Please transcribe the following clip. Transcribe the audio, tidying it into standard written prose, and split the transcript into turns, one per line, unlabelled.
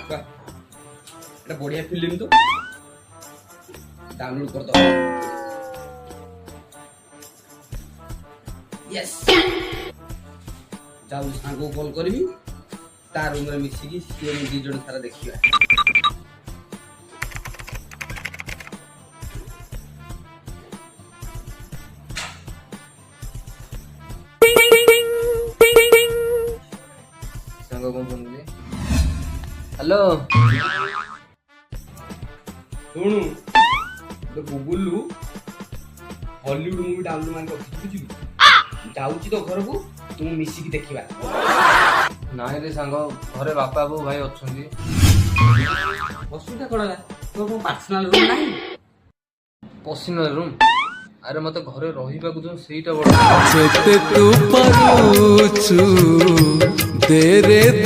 এটা বড়িয়া ফিল্ম তো डाउनलोड कर दो यस जाऊ सांग को कॉल करबी तार रूम रे मिसी की सी दी जण सारा देखिया सांग को फोन ले हेलो सुनु तो गुगुलु हॉलीवुड मूवी डाउनलोड मान रखि जाउची तो घर को तुम मिसी की देखिबा
नाई रे सांग घरे बापा बो भाई अछंती
असुविधा कोला तो पर्सनल रूम नाही
पर्सनल रूम अरे मते घरे रहिबा को जो सेटा बड़
तू परुछु दे रे